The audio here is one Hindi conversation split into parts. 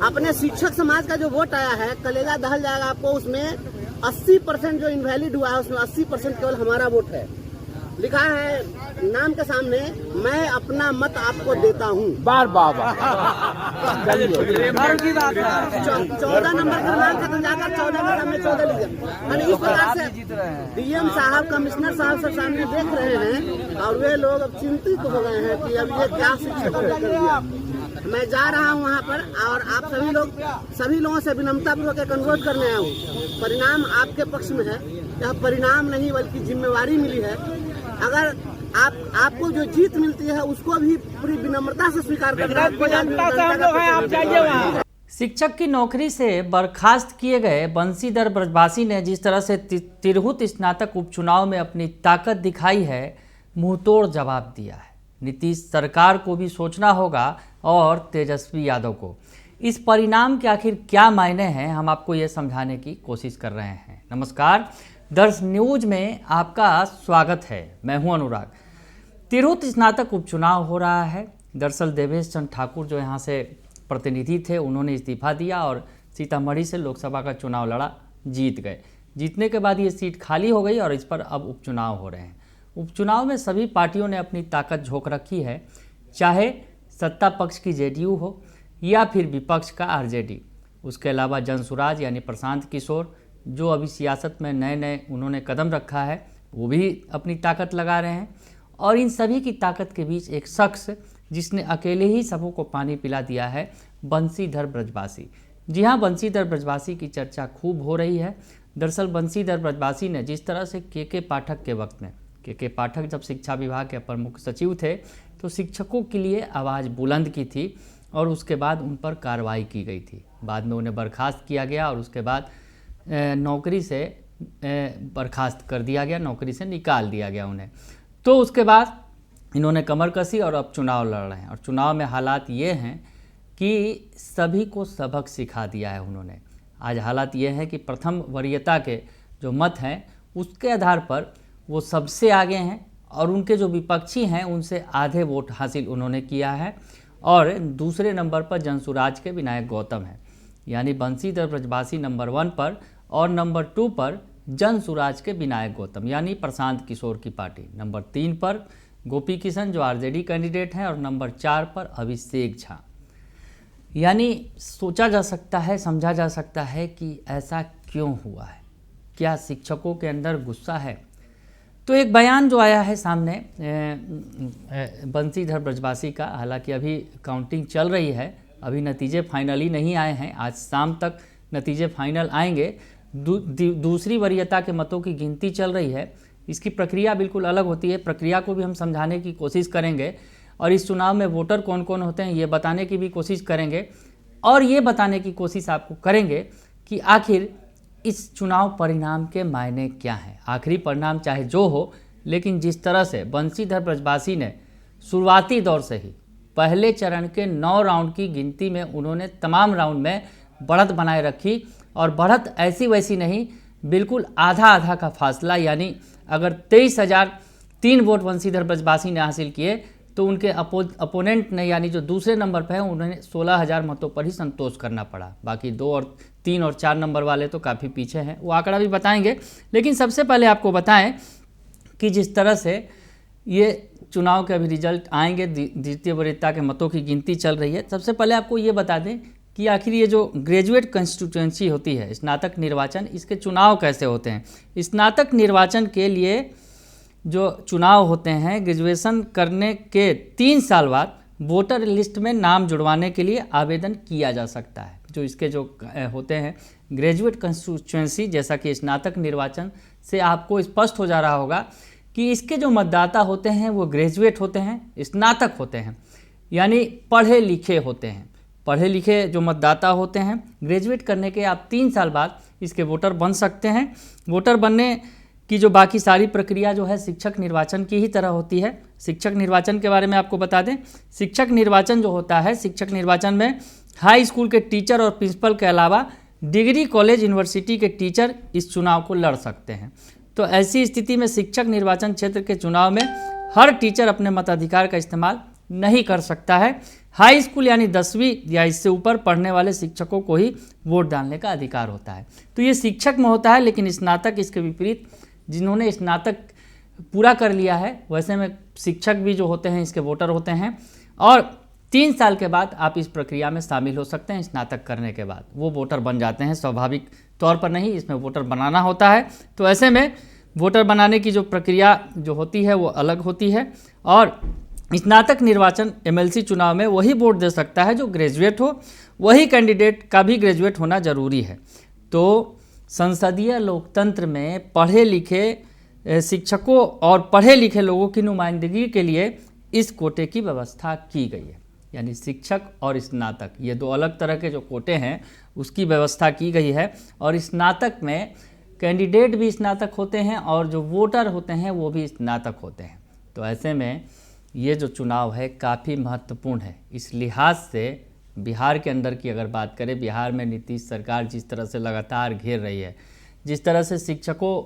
अपने शिक्षक समाज का जो वोट आया है, कलेजा दहल जाएगा आपको। उसमें 80% जो इनवैलिड हुआ है, उसमें 80% केवल हमारा वोट है। लिखा है नाम के सामने, मैं अपना मत आपको देता हूँ। बार बार 14 नंबर का नाम खत्म जाकर 14 के सामने 14 लिखा। मैंने इस प्रकार से डीएम साहब, कमिश्नर साहब सब सामने देख रहे हैं और वे लोग अब चिंतित हो गए हैं कि अब ये क्या शिक्षकों को कर दिया। मैं जा रहा हूँ वहाँ पर और आप सभी लोगों से विनम्रतापूर्वक अनुरोध करने आया हूँ। परिणाम आपके पक्ष में है। यह परिणाम नहीं बल्कि जिम्मेवारी मिली है। अगर आपको जो जीत मिलती है उसको भी पूरी विनम्रता से स्वीकार करना है। शिक्षक की नौकरी से बर्खास्त किए गए बंशीधर ब्रजवासी ने जिस तरह से तिरहुत स्नातक उपचुनाव में अपनी ताकत दिखाई है, मुंहतोड़ जवाब दिया है। नीतीश सरकार को भी सोचना होगा और तेजस्वी यादव को। इस परिणाम के आखिर क्या मायने हैं, हम आपको ये समझाने की कोशिश कर रहे हैं। नमस्कार, दर्श न्यूज में आपका स्वागत है। मैं हूं अनुराग। तिरहुत स्नातक उपचुनाव हो रहा है। दरअसल देवेश चंद्र ठाकुर जो यहाँ से प्रतिनिधि थे, उन्होंने इस्तीफा दिया और सीतामढ़ी से लोकसभा का चुनाव लड़ा, जीत गए। जीतने के बाद ये सीट खाली हो गई और इस पर अब उपचुनाव हो रहे हैं। उपचुनाव में सभी पार्टियों ने अपनी ताकत झोंक रखी है, चाहे सत्ता पक्ष की जेडीयू हो या फिर विपक्ष का आरजेडी। उसके अलावा जनसुराज यानी प्रशांत किशोर, जो अभी सियासत में नए उन्होंने कदम रखा है, वो भी अपनी ताकत लगा रहे हैं। और इन सभी की ताकत के बीच एक शख्स जिसने अकेले ही सबों को पानी पिला दिया है, बंशीधर ब्रजवासी। जी हाँ, बंशीधर ब्रजवासी की चर्चा खूब हो रही है। दरअसल बंशीधर ब्रजवासी ने जिस तरह से के पाठक के वक्त में, के पाठक जब शिक्षा विभाग के अपर मुख्य सचिव थे, तो शिक्षकों के लिए आवाज़ बुलंद की थी और उसके बाद उन पर कार्रवाई की गई थी। बाद में उन्हें बर्खास्त किया गया और उसके बाद नौकरी से बर्खास्त कर दिया गया, नौकरी से निकाल दिया गया उन्हें। तो उसके बाद इन्होंने कमर कसी और अब चुनाव लड़ रहे हैं। और चुनाव में हालात ये हैं कि सभी को सबक सिखा दिया है उन्होंने। आज हालात ये हैं कि प्रथम वरीयता के जो मत हैं, उसके आधार पर वो सबसे आगे हैं और उनके जो विपक्षी हैं उनसे आधे वोट हासिल उन्होंने किया है। और दूसरे नंबर पर जनसुराज के विनायक गौतम हैं, यानी बंशीधर ब्रजवासी नंबर 1 पर और नंबर 2 पर जनसुराज के विनायक गौतम यानी प्रशांत किशोर की पार्टी। नंबर 3 पर गोपी किशन जो आरजेडी कैंडिडेट हैं और नंबर 4 पर अभिषेक झा। यानी सोचा जा सकता है, समझा जा सकता है कि ऐसा क्यों हुआ है। क्या शिक्षकों के अंदर गुस्सा है? तो एक बयान जो आया है सामने बंशीधर ब्रजवासी का, हालांकि अभी काउंटिंग चल रही है, अभी नतीजे फाइनली नहीं आए हैं। आज शाम तक नतीजे फाइनल आएंगे। दूसरी वरीयता के मतों की गिनती चल रही है। इसकी प्रक्रिया बिल्कुल अलग होती है। प्रक्रिया को भी हम समझाने की कोशिश करेंगे और इस चुनाव में वोटर कौन कौन होते हैं ये बताने की भी कोशिश करेंगे। और ये बताने की कोशिश आपको करेंगे कि आखिर इस चुनाव परिणाम के मायने क्या हैं। आखिरी परिणाम चाहे जो हो, लेकिन जिस तरह से बंशीधर ब्रजवासी ने शुरुआती दौर से ही पहले चरण के 9 राउंड की गिनती में उन्होंने तमाम राउंड में बढ़त बनाए रखी और बढ़त ऐसी वैसी नहीं, बिल्कुल आधा आधा का फासला। यानी अगर 23,003 वोट बंशीधर ब्रजवासी ने हासिल किए तो उनके अपोनेंट ने, यानी जो दूसरे नंबर पर हैं, उन्हें 16,000 मतों पर ही संतोष करना पड़ा। बाकी 2 और 3 और 4 नंबर वाले तो काफ़ी पीछे हैं, वो आंकड़ा भी बताएंगे। लेकिन सबसे पहले आपको बताएं कि जिस तरह से ये चुनाव के अभी रिजल्ट आएंगे, द्वितीय वरीयता के मतों की गिनती चल रही है। सबसे पहले आपको ये बता दें कि आखिर ये जो ग्रेजुएट कंस्टिट्यूएंसी होती है, स्नातक निर्वाचन, इसके चुनाव कैसे होते हैं। स्नातक निर्वाचन के लिए जो चुनाव होते हैं, ग्रेजुएशन करने के 3 साल बाद वोटर लिस्ट में नाम जुड़वाने के लिए आवेदन किया जा सकता है। जो इसके जो होते हैं ग्रेजुएट कंस्टिट्यूएंसी, जैसा कि स्नातक निर्वाचन से आपको स्पष्ट हो जा रहा होगा कि इसके जो मतदाता होते हैं वो ग्रेजुएट होते हैं, स्नातक होते हैं, यानी पढ़े लिखे होते हैं। पढ़े लिखे जो मतदाता होते हैं, ग्रेजुएट करने के आप 3 साल बाद इसके वोटर बन सकते हैं। वोटर बनने की जो बाकी सारी प्रक्रिया जो है शिक्षक निर्वाचन की ही तरह होती है। शिक्षक निर्वाचन के बारे में आपको बता दें, शिक्षक निर्वाचन जो होता है, शिक्षक निर्वाचन में हाई स्कूल के टीचर और प्रिंसिपल के अलावा डिग्री कॉलेज यूनिवर्सिटी के टीचर इस चुनाव को लड़ सकते हैं। तो ऐसी स्थिति में शिक्षक निर्वाचन क्षेत्र के चुनाव में हर टीचर अपने मताधिकार का इस्तेमाल नहीं कर सकता है। हाई स्कूल यानी 10वीं या इससे ऊपर पढ़ने वाले शिक्षकों को ही वोट डालने का अधिकार होता है। तो ये शिक्षक में होता है, लेकिन स्नातक इसके विपरीत, जिन्होंने स्नातक पूरा कर लिया है, वैसे में शिक्षक भी जो होते हैं इसके वोटर होते हैं। और 3 साल के बाद आप इस प्रक्रिया में शामिल हो सकते हैं। स्नातक करने के बाद वो वोटर बन जाते हैं, स्वाभाविक तौर पर नहीं, इसमें वोटर बनाना होता है। तो ऐसे में वोटर बनाने की जो प्रक्रिया जो होती है वो अलग होती है। और स्नातक निर्वाचन एमएलसी चुनाव में वही वोट दे सकता है जो ग्रेजुएट हो, वही कैंडिडेट का भी ग्रेजुएट होना जरूरी है। तो संसदीय लोकतंत्र में पढ़े लिखे शिक्षकों और पढ़े लिखे लोगों की नुमाइंदगी के लिए इस कोटे की व्यवस्था की गई है। यानी शिक्षक और स्नातक, ये 2 अलग तरह के जो कोटे हैं उसकी व्यवस्था की गई है। और स्नातक में कैंडिडेट भी स्नातक होते हैं और जो वोटर होते हैं वो भी स्नातक होते हैं। तो ऐसे में ये जो चुनाव है काफ़ी महत्वपूर्ण है। इस लिहाज से बिहार के अंदर की अगर बात करें, बिहार में नीतीश सरकार जिस तरह से लगातार घेर रही है, जिस तरह से शिक्षकों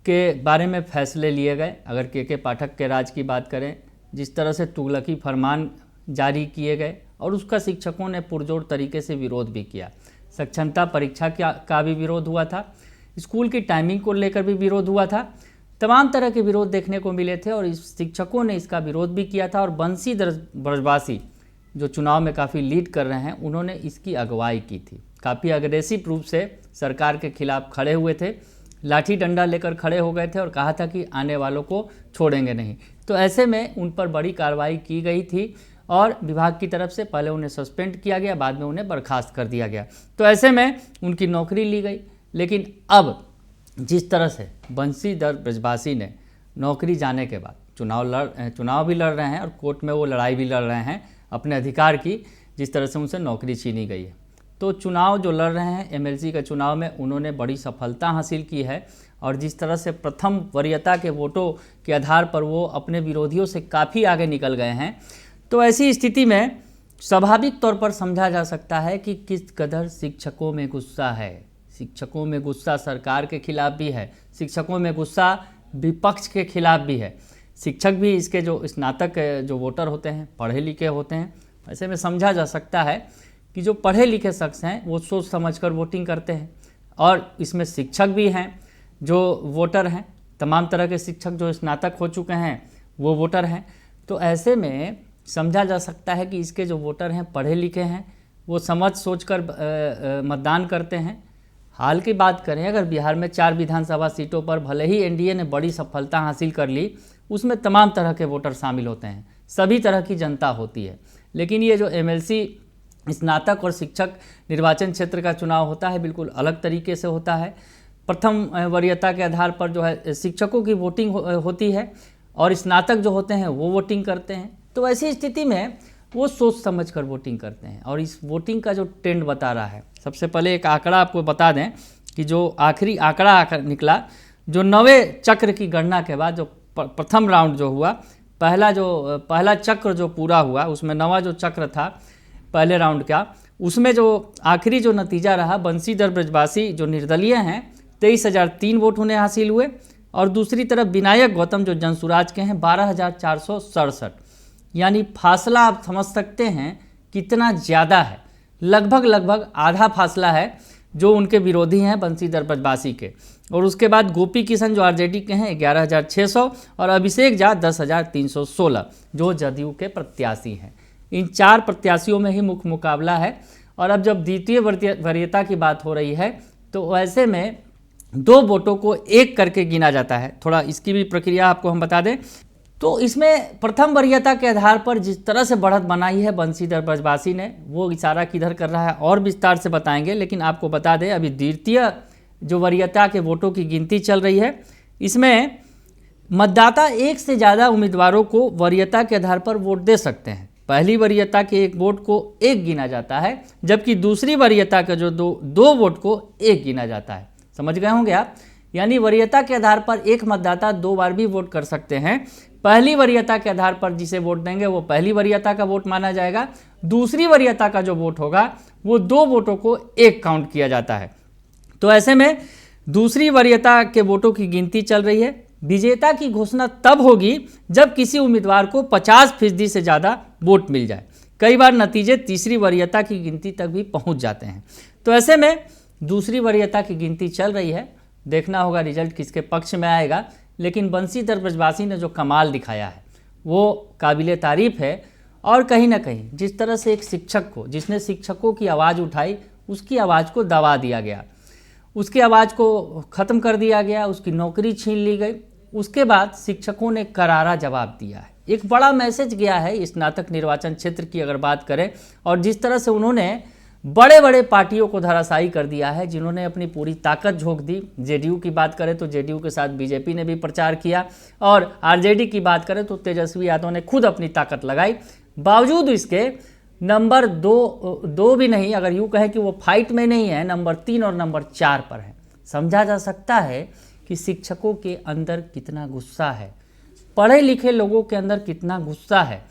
के बारे में फैसले लिए गए, अगर के पाठक के राज की बात करें, जिस तरह से तुगलकी फरमान जारी किए गए और उसका शिक्षकों ने पुरजोर तरीके से विरोध भी किया। साक्षरता परीक्षा का भी विरोध हुआ था, स्कूल की टाइमिंग को लेकर भी विरोध हुआ था, तमाम तरह के विरोध देखने को मिले थे और इस शिक्षकों ने इसका विरोध भी किया था। और बंशीधर ब्रजवासी जो चुनाव में काफ़ी लीड कर रहे हैं, उन्होंने इसकी अगुवाई की थी, काफ़ी अग्रेसिव रूप से सरकार के खिलाफ खड़े हुए थे, लाठी डंडा लेकर खड़े हो गए थे और कहा था कि आने वालों को छोड़ेंगे नहीं। तो ऐसे में उन पर बड़ी कार्रवाई की गई थी और विभाग की तरफ से पहले उन्हें सस्पेंड किया गया, बाद में उन्हें बर्खास्त कर दिया गया। तो ऐसे में उनकी नौकरी ली गई। लेकिन अब जिस तरह से बंशीधर ब्रजवासी ने नौकरी जाने के बाद चुनाव भी लड़ रहे हैं और कोर्ट में वो लड़ाई भी लड़ रहे हैं अपने अधिकार की, जिस तरह से उनसे नौकरी छीनी गई है। तो चुनाव जो लड़ रहे हैं एमएलसी के चुनाव में, उन्होंने बड़ी सफलता हासिल की है और जिस तरह से प्रथम वरीयता के वोटों के आधार पर वो अपने विरोधियों से काफ़ी आगे निकल गए हैं। तो ऐसी स्थिति में स्वाभाविक तौर पर समझा जा सकता है कि किस कदर शिक्षकों में गुस्सा है। शिक्षकों में गुस्सा सरकार के खिलाफ भी है, शिक्षकों में गुस्सा विपक्ष के खिलाफ भी है। शिक्षक भी इसके जो स्नातक जो वोटर होते हैं पढ़े लिखे होते हैं। ऐसे में समझा जा सकता है कि जो पढ़े लिखे शख्स हैं वो सोच समझकर वोटिंग करते हैं और इसमें शिक्षक भी हैं जो वोटर हैं, तमाम तरह के शिक्षक जो स्नातक हो चुके हैं वो वोटर हैं। तो ऐसे में समझा जा सकता है कि इसके जो वोटर हैं पढ़े लिखे हैं, वो समझ सोचकर मतदान करते हैं। हाल की बात करें, अगर बिहार में 4 विधानसभा सीटों पर भले ही एनडीए ने बड़ी सफलता हासिल कर ली, उसमें तमाम तरह के वोटर शामिल होते हैं, सभी तरह की जनता होती है। लेकिन ये जो एमएलसी स्नातक और शिक्षक निर्वाचन क्षेत्र का चुनाव होता है बिल्कुल अलग तरीके से होता है। प्रथम वरीयता के आधार पर जो है शिक्षकों की वोटिंग होती है और स्नातक जो होते हैं वो वोटिंग करते हैं। तो ऐसी स्थिति में वो सोच समझकर वोटिंग करते हैं और इस वोटिंग का जो ट्रेंड बता रहा है, सबसे पहले एक आंकड़ा आपको बता दें कि जो आखिरी आंकड़ा निकला, जो 9वें चक्र की गणना के बाद जो प्रथम राउंड जो हुआ, पहला चक्र जो पूरा हुआ, उसमें 9वां जो चक्र था पहले राउंड का, उसमें जो आखिरी जो नतीजा रहा, बंशीधर ब्रजवासी जो निर्दलीय हैं 23,003 वोट उन्हें हासिल हुए और दूसरी तरफ विनायक गौतम जो जनसुराज के हैं 12,467। यानी फासला आप समझ सकते हैं कितना ज़्यादा है, लगभग आधा फासला है जो उनके विरोधी हैं बंशीधर ब्रजवासी के। और उसके बाद गोपी किशन जो आरजेडी के हैं 11,600 और अभिषेक झा 10,316 जो जदयू के प्रत्याशी हैं। इन 4 प्रत्याशियों में ही मुख्य मुकाबला है। और अब जब द्वितीय वरीयता की बात हो रही है तो ऐसे में 2 वोटों को एक करके गिना जाता है। थोड़ा इसकी भी प्रक्रिया आपको हम बता दें तो इसमें प्रथम वरीयता के आधार पर जिस तरह से बढ़त बनाई है बंशीधर ब्रजवासी ने, वो इशारा किधर कर रहा है और विस्तार से बताएंगे। लेकिन आपको बता दें अभी द्वितीय जो वरीयता के वोटों की गिनती चल रही है, इसमें मतदाता 1 से ज़्यादा उम्मीदवारों को वरीयता के आधार पर वोट दे सकते हैं। पहली वरीयता के एक वोट को 1 गिना जाता है, जबकि दूसरी वरीयता के जो दो वोट को 1 गिना जाता है। समझ गए होंगे आप। यानी वरीयता के आधार पर एक मतदाता 2 बार भी वोट कर सकते हैं। पहली वरीयता के आधार पर जिसे वोट देंगे वो पहली वरीयता का वोट माना जाएगा, दूसरी वरीयता का जो वोट होगा वो 2 वोटों को 1 काउंट किया जाता है। तो ऐसे में दूसरी वरीयता के वोटों की गिनती चल रही है। विजेता की घोषणा तब होगी जब किसी उम्मीदवार को 50% से ज़्यादा वोट मिल जाए। कई बार नतीजे तीसरी वरीयता की गिनती तक भी पहुंच जाते हैं। तो ऐसे में दूसरी वरीयता की गिनती चल रही है, देखना होगा रिजल्ट किसके पक्ष में आएगा। लेकिन बंशीधर ब्रजवासी ने जो कमाल दिखाया है वो काबिले तारीफ है। और कहीं ना कहीं जिस तरह से एक शिक्षक को, जिसने शिक्षकों की आवाज़ उठाई, उसकी आवाज़ को दबा दिया गया, उसकी आवाज़ को ख़त्म कर दिया गया, उसकी नौकरी छीन ली गई। उसके बाद शिक्षकों ने करारा जवाब दिया है। एक बड़ा मैसेज गया है स्नातक निर्वाचन क्षेत्र की अगर बात करें, और जिस तरह से उन्होंने बड़े बड़े पार्टियों को धराशायी कर दिया है, जिन्होंने अपनी पूरी ताकत झोंक दी। जेडीयू की बात करें तो जेडीयू के साथ बीजेपी ने भी प्रचार किया, और आरजेडी की बात करें तो तेजस्वी यादव ने खुद अपनी ताकत लगाई। बावजूद इसके नंबर दो भी नहीं, अगर यूँ कहें कि वो फाइट में नहीं है, नंबर 3 और नंबर 4 पर है। समझा जा सकता है कि शिक्षकों के अंदर कितना गुस्सा है, पढ़े लिखे लोगों के अंदर कितना गुस्सा है।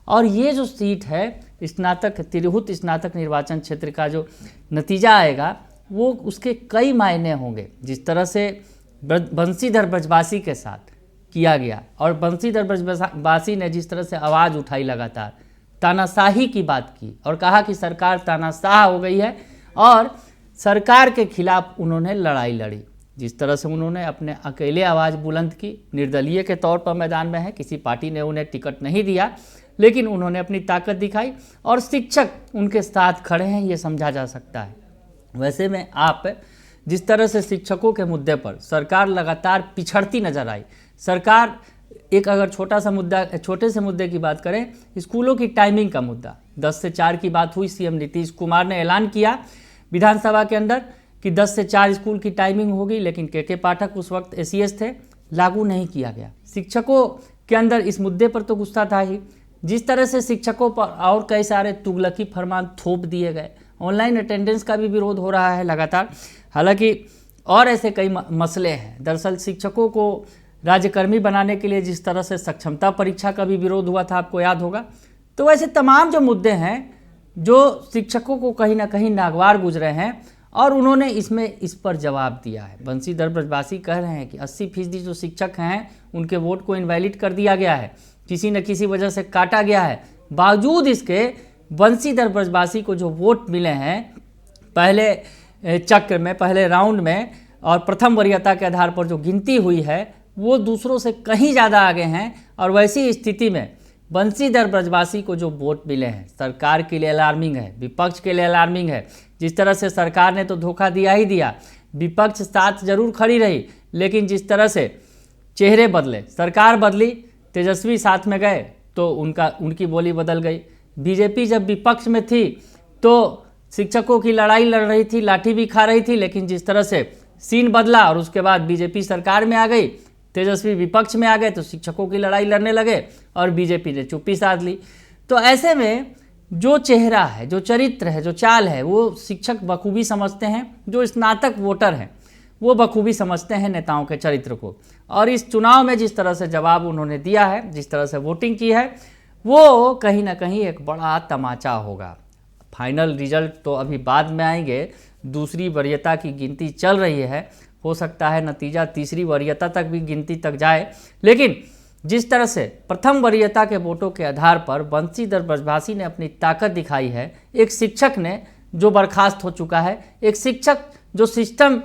और ये जो सीट है स्नातक, तिरहुत स्नातक निर्वाचन क्षेत्र का जो नतीजा आएगा वो उसके कई मायने होंगे। जिस तरह से बंशीधर ब्रजवासी के साथ किया गया, और बंशीधर ब्रजवासी ने जिस तरह से आवाज़ उठाई, लगातार तानाशाही की बात की और कहा कि सरकार तानाशाह हो गई है, और सरकार के खिलाफ उन्होंने लड़ाई लड़ी। जिस तरह से उन्होंने अपने अकेले आवाज़ बुलंद की, निर्दलीय के तौर पर मैदान में है, किसी पार्टी ने उन्हें टिकट नहीं दिया, लेकिन उन्होंने अपनी ताकत दिखाई और शिक्षक उनके साथ खड़े हैं, ये समझा जा सकता है। वैसे में आप जिस तरह से शिक्षकों के मुद्दे पर सरकार लगातार पिछड़ती नजर आई, सरकार एक अगर छोटे से मुद्दे की बात करें, स्कूलों की टाइमिंग का मुद्दा, 10 से 4 की बात हुई, सीएम नीतीश कुमार ने ऐलान किया विधानसभा के अंदर कि 10 से 4 स्कूल की टाइमिंग होगी, लेकिन के पाठक उस वक्त एसीएस थे, लागू नहीं किया गया। शिक्षकों के अंदर इस मुद्दे पर तो गुस्सा था ही। जिस तरह से शिक्षकों पर और कई सारे तुगलकी फरमान थोप दिए गए, ऑनलाइन अटेंडेंस का भी विरोध हो रहा है लगातार। हालांकि और ऐसे कई मसले हैं। दरअसल शिक्षकों को राज्यकर्मी बनाने के लिए जिस तरह से सक्षमता परीक्षा का भी विरोध हुआ था, आपको याद होगा। तो वैसे तमाम जो मुद्दे हैं जो शिक्षकों को कहीं ना कहीं नागवार गुजरे हैं, और उन्होंने इस पर जवाब दिया है। बंशीधर ब्रजवासी कह रहे हैं कि 80% जो शिक्षक हैं उनके वोट को इनवैलिड कर दिया गया है, किसी न किसी वजह से काटा गया है। बावजूद इसके बंशीधर ब्रजवासी को जो वोट मिले हैं पहले चक्र में, पहले राउंड में, और प्रथम वरीयता के आधार पर जो गिनती हुई है, वो दूसरों से कहीं ज़्यादा आगे हैं। और वैसी स्थिति में बंशीधर ब्रजवासी को जो वोट मिले हैं, सरकार के लिए अलार्मिंग है, विपक्ष के लिए अलार्मिंग है। जिस तरह से सरकार ने तो धोखा दिया ही दिया, विपक्ष साथ जरूर खड़ी रही, लेकिन जिस तरह से चेहरे बदले, सरकार बदली, तेजस्वी साथ में गए तो उनकी बोली बदल गई। बीजेपी जब विपक्ष में थी तो शिक्षकों की लड़ाई लड़ रही थी, लाठी भी खा रही थी, लेकिन जिस तरह से सीन बदला और उसके बाद बीजेपी सरकार में आ गई, तेजस्वी विपक्ष में आ गए, तो शिक्षकों की लड़ाई लड़ने लगे और बीजेपी ने चुप्पी साध ली। तो ऐसे में जो चेहरा है, जो चरित्र है, जो चाल है, वो शिक्षक बखूबी समझते हैं। जो स्नातक वोटर हैं वो बखूबी समझते हैं नेताओं के चरित्र को। और इस चुनाव में जिस तरह से जवाब उन्होंने दिया है, जिस तरह से वोटिंग की है, वो कहीं ना कहीं एक बड़ा तमाचा होगा। फाइनल रिजल्ट तो अभी बाद में आएंगे, दूसरी वरीयता की गिनती चल रही है, हो सकता है नतीजा तीसरी वरीयता तक भी गिनती तक जाए। लेकिन जिस तरह से प्रथम वरीयता के वोटों के आधार पर बंशीधर ब्रजवासी ने अपनी ताकत दिखाई है, एक शिक्षक ने जो बर्खास्त हो चुका है, एक शिक्षक जो सिस्टम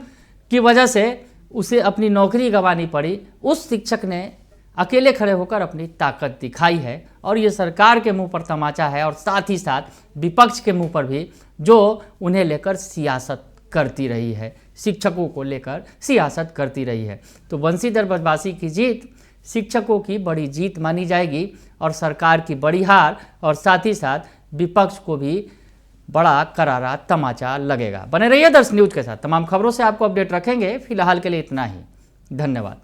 की वजह से उसे अपनी नौकरी गंवानी पड़ी, उस शिक्षक ने अकेले खड़े होकर अपनी ताकत दिखाई है। और ये सरकार के मुंह पर तमाचा है, और साथ ही साथ विपक्ष के मुंह पर भी, जो उन्हें लेकर सियासत करती रही है, शिक्षकों को लेकर सियासत करती रही है। तो बंशीधर ब्रजवासी की जीत शिक्षकों की बड़ी जीत मानी जाएगी, और सरकार की बड़ी हार, और साथ ही साथ विपक्ष को भी बड़ा करारा तमाचा लगेगा। बने रहिए दर्श न्यूज के साथ, तमाम खबरों से आपको अपडेट रखेंगे। फिलहाल के लिए इतना ही, धन्यवाद।